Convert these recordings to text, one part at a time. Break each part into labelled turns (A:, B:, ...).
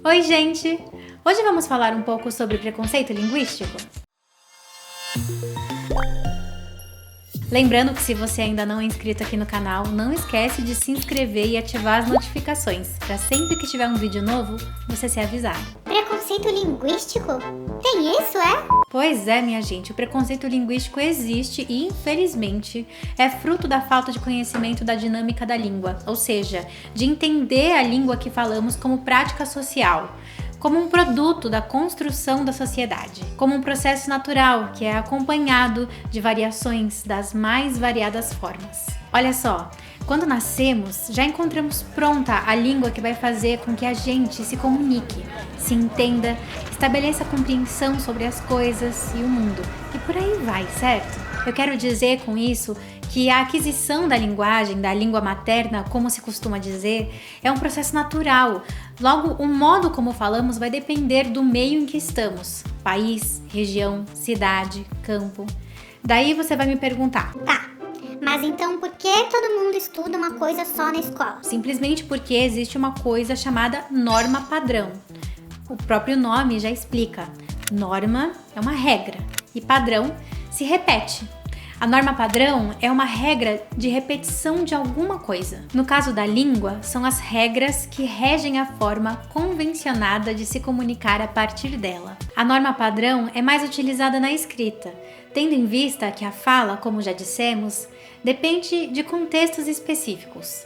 A: Oi, gente! Hoje vamos falar um pouco sobre preconceito linguístico? Lembrando que se você ainda não é inscrito aqui no canal, não esquece de se inscrever e ativar as notificações, para sempre que tiver um vídeo novo, você ser avisado.
B: Preconceito linguístico? Tem isso, é?
A: Pois é, minha gente, o preconceito linguístico existe e, infelizmente, é fruto da falta de conhecimento da dinâmica da língua, ou seja, de entender a língua que falamos como prática social, como um produto da construção da sociedade, como um processo natural que é acompanhado de variações das mais variadas formas. Olha só, quando nascemos, já encontramos pronta a língua que vai fazer com que a gente se comunique, se entenda, estabeleça compreensão sobre as coisas e o mundo, e por aí vai, certo? Eu quero dizer com isso que a aquisição da linguagem, da língua materna, como se costuma dizer, é um processo natural. Logo, o modo como falamos vai depender do meio em que estamos, país, região, cidade, campo. Daí você vai me perguntar:
B: Tá, mas então por que todo mundo estuda uma coisa só na escola?
A: Simplesmente porque existe uma coisa chamada norma padrão. O próprio nome já explica. Norma é uma regra e padrão se repete. A norma padrão é uma regra de repetição de alguma coisa. No caso da língua, são as regras que regem a forma convencionada de se comunicar a partir dela. A norma padrão é mais utilizada na escrita, tendo em vista que a fala, como já dissemos, depende de contextos específicos.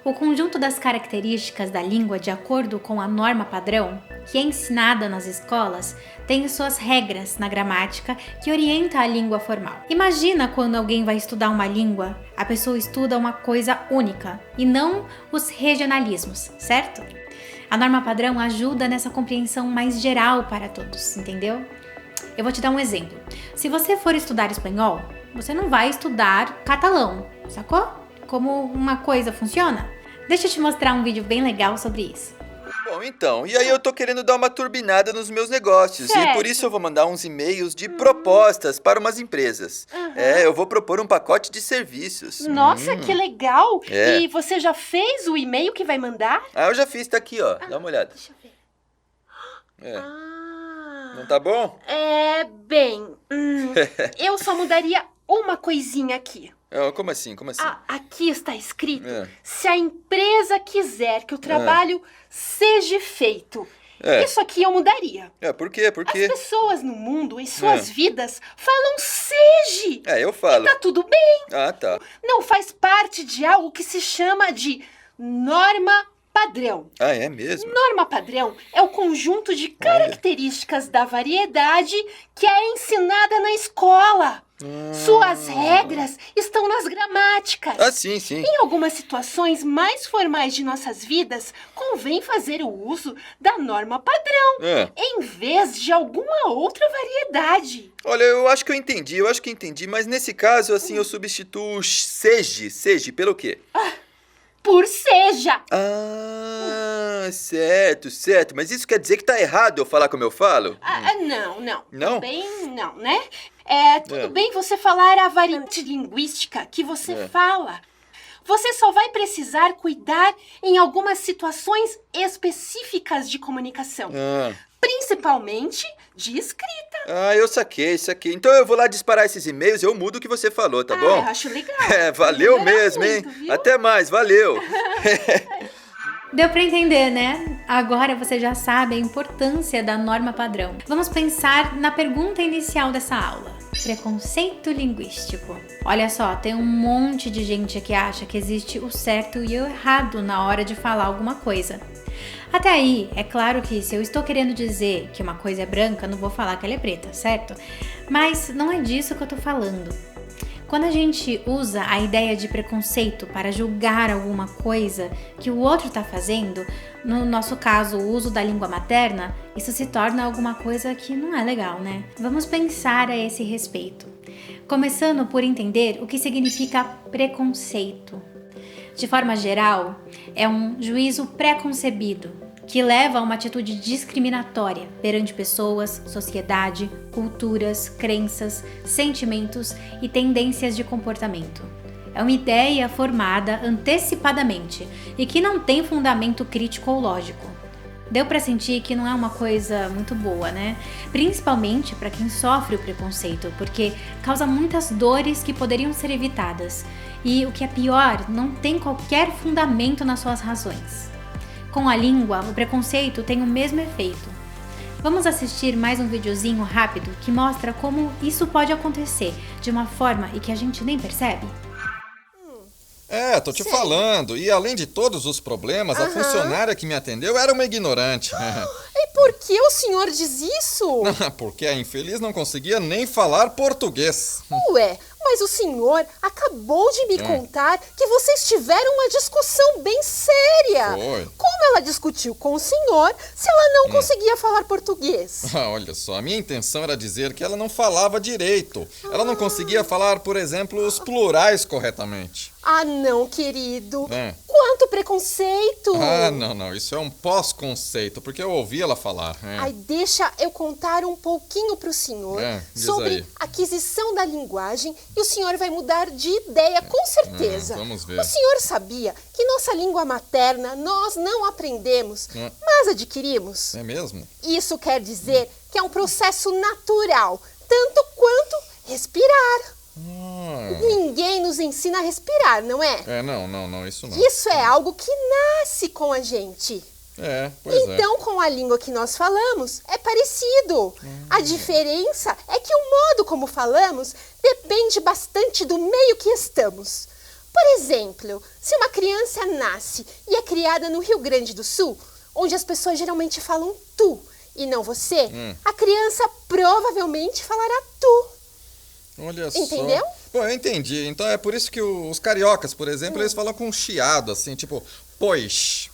A: O conjunto das características da língua de acordo com a norma padrão, que é ensinada nas escolas, tem suas regras na gramática que orienta a língua formal. Imagina quando alguém vai estudar uma língua, a pessoa estuda uma coisa única e não os regionalismos, certo? A norma padrão ajuda nessa compreensão mais geral para todos, entendeu? Eu vou te dar um exemplo. Se você for estudar espanhol, você não vai estudar catalão, sacou? Como uma coisa funciona? Deixa eu te mostrar um vídeo bem legal sobre isso.
C: Bom, então, e aí eu tô querendo dar uma turbinada nos meus negócios,
D: Certo.
C: e por isso eu vou mandar uns e-mails de propostas para umas empresas. Eu vou propor um pacote de serviços.
D: Nossa, que legal!
C: É.
D: E você já fez o e-mail que vai mandar?
C: Ah, eu já fiz, tá aqui, ó, dá uma olhada.
D: Deixa eu ver.
C: É.
D: Ah.
C: Não tá bom?
D: Eu só mudaria uma coisinha aqui.
C: Como assim, como assim?
D: Aqui está escrito,
C: É.
D: se a empresa quiser que o trabalho seja feito.
C: É.
D: Isso aqui eu mudaria.
C: Por quê, por
D: As
C: quê?
D: pessoas no mundo, em suas vidas, falam seja.
C: Eu falo.
D: Tá tudo bem.
C: Ah, tá.
D: Não faz parte de algo que se chama de norma padrão.
C: Ah, é mesmo?
D: Norma padrão é o conjunto de características da variedade que é ensinada na escola. Suas regras estão nas gramáticas.
C: Ah, sim, sim.
D: Em algumas situações mais formais de nossas vidas, convém fazer o uso da norma padrão, em vez de alguma outra variedade.
C: Olha, eu acho que eu entendi, mas nesse caso, assim, eu substituo seja pelo quê?
D: Por seja.
C: Ah, certo, mas isso quer dizer que tá errado eu falar como eu falo?
D: Não.
C: Não?
D: Tudo bem, não, né? Tudo bem você falar a variante linguística que você fala. Você só vai precisar cuidar em algumas situações específicas de comunicação. Principalmente de escrita.
C: Eu saquei. Então eu vou lá disparar esses e-mails e eu mudo o que você falou, tá bom?
D: Eu acho legal.
C: Valeu
D: Melhorar
C: mesmo,
D: muito,
C: hein?
D: viu?
C: Até mais, valeu.
A: Deu pra entender, né? Agora você já sabe a importância da norma padrão. Vamos pensar na pergunta inicial dessa aula. Preconceito linguístico. Olha só, tem um monte de gente que acha que existe o certo e o errado na hora de falar alguma coisa. Até aí, é claro que se eu estou querendo dizer que uma coisa é branca, não vou falar que ela é preta, certo? Mas não é disso que eu tô falando. Quando a gente usa a ideia de preconceito para julgar alguma coisa que o outro está fazendo, no nosso caso, o uso da língua materna, isso se torna alguma coisa que não é legal, né? Vamos pensar a esse respeito. Começando por entender o que significa preconceito. De forma geral, é um juízo pré-concebido que leva a uma atitude discriminatória perante pessoas, sociedade, culturas, crenças, sentimentos e tendências de comportamento. É uma ideia formada antecipadamente e que não tem fundamento crítico ou lógico. Deu pra sentir que não é uma coisa muito boa, né? Principalmente pra quem sofre o preconceito, porque causa muitas dores que poderiam ser evitadas. E o que é pior, não tem qualquer fundamento nas suas razões. Com a língua, o preconceito tem o mesmo efeito. Vamos assistir mais um videozinho rápido que mostra como isso pode acontecer de uma forma e que a gente nem percebe?
E: Tô te falando. E além de todos os problemas, a funcionária que me atendeu era uma ignorante.
D: E por que o senhor diz isso?
E: Porque a infeliz não conseguia nem falar português.
D: Ué, mas o senhor acabou de me contar que vocês tiveram uma discussão bem séria.
E: Foi.
D: Como ela discutiu com o senhor se ela não conseguia falar português?
E: Olha só, a minha intenção era dizer que ela não falava direito. Ela não conseguia falar, por exemplo, os plurais corretamente.
D: Ah, não, querido. Quanto preconceito!
E: Não, isso é um pós-conceito, porque eu ouvi ela falar.
D: Ai, deixa eu contar um pouquinho pro senhor sobre aquisição da linguagem e o senhor vai mudar de ideia, com certeza.
E: Vamos ver.
D: O senhor sabia que nossa língua materna nós não aprendemos, mas adquirimos?
E: É mesmo?
D: Isso quer dizer que é um processo natural, tanto quanto respirar. Ninguém nos ensina a respirar, não é?
E: Não, isso não.
D: Isso é algo que nasce com a gente. Então, com a língua que nós falamos, é parecido. A diferença é que o modo como falamos depende bastante do meio que estamos. Por exemplo, se uma criança nasce e é criada no Rio Grande do Sul, onde as pessoas geralmente falam tu e não você, a criança provavelmente falará tu.
E: Olha só.
D: Entendeu?
E: Bom, eu entendi. Então é por isso que os cariocas, por exemplo, eles falam com um chiado, assim, tipo, pois.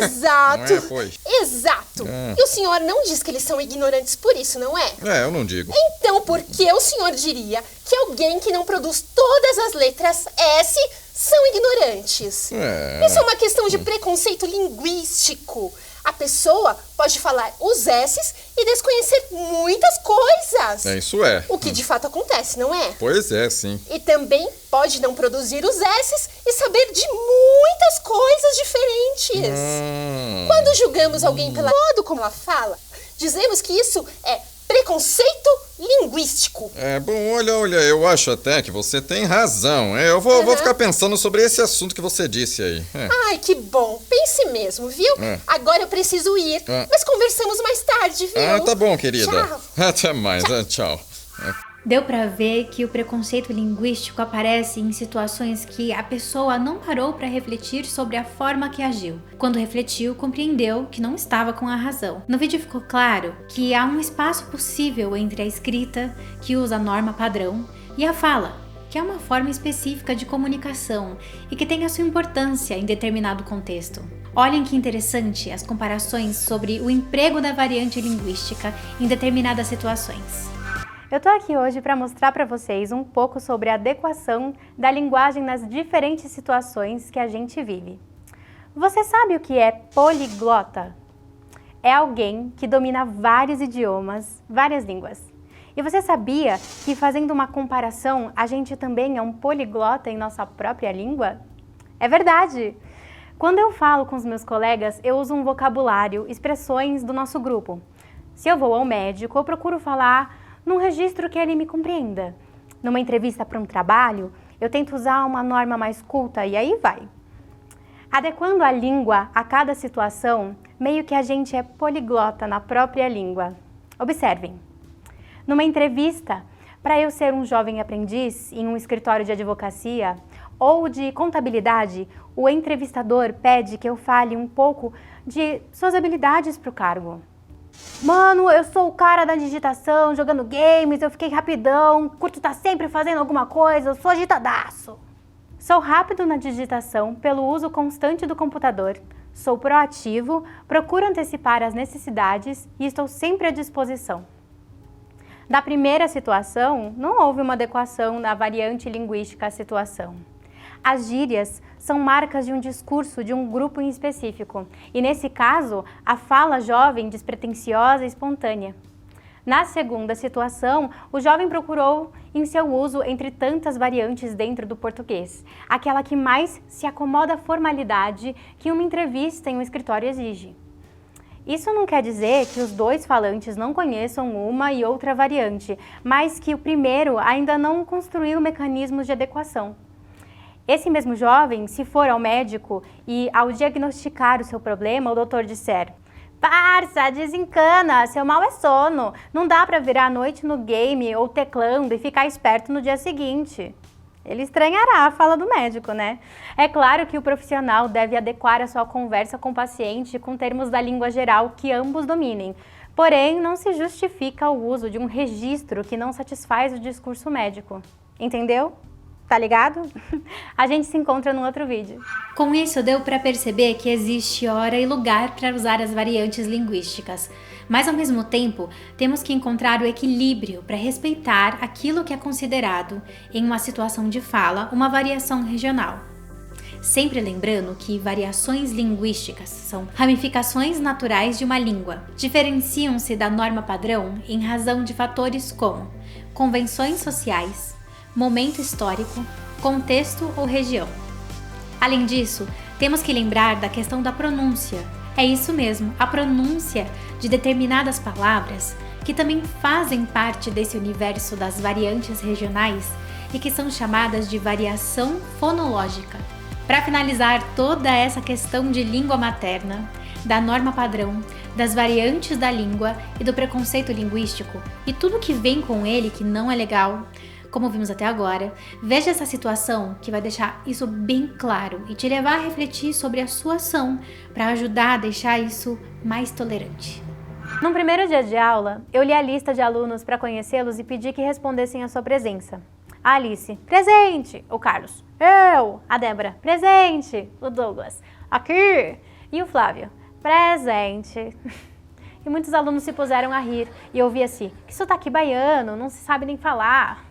D: Exato.
E: Não é, pois?
D: Exato. E o senhor não diz que eles são ignorantes por isso, não é?
E: Eu não digo.
D: Então por que o senhor diria que alguém que não produz todas as letras S são ignorantes? Isso é uma questão de preconceito linguístico. A pessoa pode falar os S's e desconhecer muitas coisas.
E: Isso é.
D: O que de fato acontece, não é?
E: Pois é, sim.
D: E também pode não produzir os S's e saber de muitas coisas diferentes. Quando julgamos alguém pelo modo como ela fala, dizemos que isso é preconceito linguístico.
E: Bom, olha, eu acho até que você tem razão. Eu vou ficar pensando sobre esse assunto que você disse aí.
D: Ai, que bom. Pense mesmo, viu? Agora eu preciso ir, mas conversamos mais tarde, viu?
E: Tá bom, querida.
D: Tchau.
E: Até mais, tchau.
A: Deu pra ver que o preconceito linguístico aparece em situações que a pessoa não parou para refletir sobre a forma que agiu. Quando refletiu, compreendeu que não estava com a razão. No vídeo ficou claro que há um espaço possível entre a escrita, que usa a norma padrão, e a fala, que é uma forma específica de comunicação e que tem a sua importância em determinado contexto. Olhem que interessante as comparações sobre o emprego da variante linguística em determinadas situações. Eu tô aqui hoje para mostrar para vocês um pouco sobre a adequação da linguagem nas diferentes situações que a gente vive. Você sabe o que é poliglota? É alguém que domina vários idiomas, várias línguas. E você sabia que, fazendo uma comparação, a gente também é um poliglota em nossa própria língua? É verdade! Quando eu falo com os meus colegas, eu uso um vocabulário, expressões do nosso grupo. Se eu vou ao médico, eu procuro falar num registro que ele me compreenda. Numa entrevista para um trabalho, eu tento usar uma norma mais culta e aí vai. Adequando a língua a cada situação, meio que a gente é poliglota na própria língua. Observem. Numa entrevista, para eu ser um jovem aprendiz em um escritório de advocacia ou de contabilidade, o entrevistador pede que eu fale um pouco de suas habilidades para o cargo. Mano, eu sou o cara da digitação, jogando games, eu fiquei rapidão, curto tá sempre fazendo alguma coisa, eu sou agitadaço. Sou rápido na digitação pelo uso constante do computador, sou proativo, procuro antecipar as necessidades e estou sempre à disposição. Da primeira situação, não houve uma adequação na variante linguística à situação. As gírias são marcas de um discurso de um grupo em específico, e nesse caso, a fala jovem, despretensiosa e espontânea. Na segunda situação, o jovem procurou em seu uso entre tantas variantes dentro do português, aquela que mais se acomoda à formalidade que uma entrevista em um escritório exige.
F: Isso não quer dizer que os dois falantes não conheçam uma e outra variante, mas que o primeiro ainda não construiu mecanismos de adequação. Esse mesmo jovem, se for ao médico e ao diagnosticar o seu problema, o doutor disser: "Parça, desencana, seu mal é sono, não dá para virar a noite no game ou teclando e ficar esperto no dia seguinte." Ele estranhará a fala do médico, né? É claro que o profissional deve adequar a sua conversa com o paciente com termos da língua geral que ambos dominem. Porém, não se justifica o uso de um registro que não satisfaz o discurso médico. Entendeu? Tá ligado? A gente se encontra num outro vídeo.
A: Com isso, deu para perceber que existe hora e lugar para usar as variantes linguísticas, mas ao mesmo tempo temos que encontrar o equilíbrio para respeitar aquilo que é considerado, em uma situação de fala, uma variação regional. Sempre lembrando que variações linguísticas são ramificações naturais de uma língua. Diferenciam-se da norma padrão em razão de fatores como convenções sociais, momento histórico, contexto ou região. Além disso, temos que lembrar da questão da pronúncia. É isso mesmo, a pronúncia de determinadas palavras que também fazem parte desse universo das variantes regionais e que são chamadas de variação fonológica. Para finalizar toda essa questão de língua materna, da norma padrão, das variantes da língua e do preconceito linguístico e tudo que vem com ele que não é legal, como vimos até agora, veja essa situação que vai deixar isso bem claro e te levar a refletir sobre a sua ação para ajudar a deixar isso mais tolerante.
F: No primeiro dia de aula, eu li a lista de alunos para conhecê-los e pedi que respondessem à sua presença. A Alice: presente. O Carlos: eu. A Débora: presente. O Douglas: aqui. E o Flávio: presente. E muitos alunos se puseram a rir e eu ouvi assim: que sotaque baiano, não se sabe nem falar.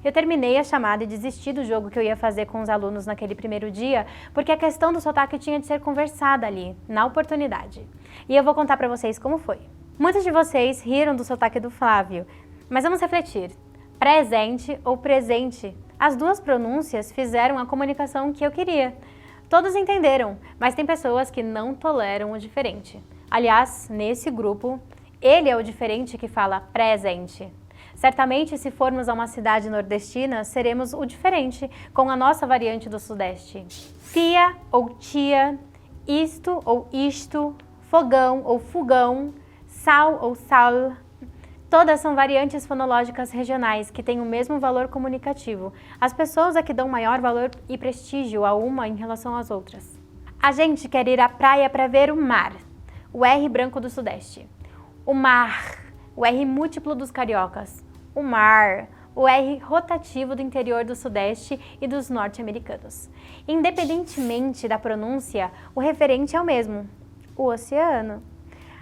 F: Eu terminei a chamada e desisti do jogo que eu ia fazer com os alunos naquele primeiro dia, porque a questão do sotaque tinha de ser conversada ali, na oportunidade. E eu vou contar pra vocês como foi. Muitos de vocês riram do sotaque do Flávio, mas vamos refletir. Presente ou presente, as duas pronúncias fizeram a comunicação que eu queria. Todos entenderam, mas tem pessoas que não toleram o diferente. Aliás, nesse grupo, ele é o diferente que fala presente. Certamente, se formos a uma cidade nordestina, seremos o diferente, com a nossa variante do Sudeste. Tia ou tia, isto ou isto, fogão ou fogão, sal ou sal. Todas são variantes fonológicas regionais que têm o mesmo valor comunicativo. As pessoas é que dão maior valor e prestígio a uma em relação às outras. A gente quer ir à praia para ver o mar, o R branco do Sudeste. O mar, o R múltiplo dos cariocas. O mar, o R rotativo do interior do Sudeste e dos norte-americanos. Independentemente da pronúncia, o referente é o mesmo, o oceano.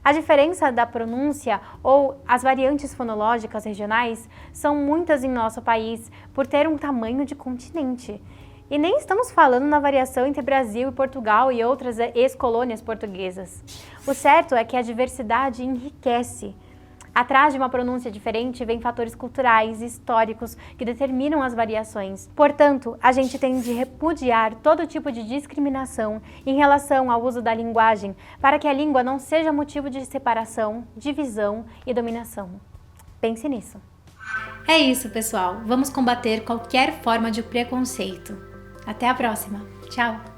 F: A diferença da pronúncia ou as variantes fonológicas regionais são muitas em nosso país por ter um tamanho de continente. E nem estamos falando na variação entre Brasil e Portugal e outras ex-colônias portuguesas. O certo é que a diversidade enriquece. Atrás de uma pronúncia diferente vem fatores culturais e históricos que determinam as variações. Portanto, a gente tem de repudiar todo tipo de discriminação em relação ao uso da linguagem para que a língua não seja motivo de separação, divisão e dominação. Pense nisso.
A: É isso, pessoal. Vamos combater qualquer forma de preconceito. Até a próxima. Tchau!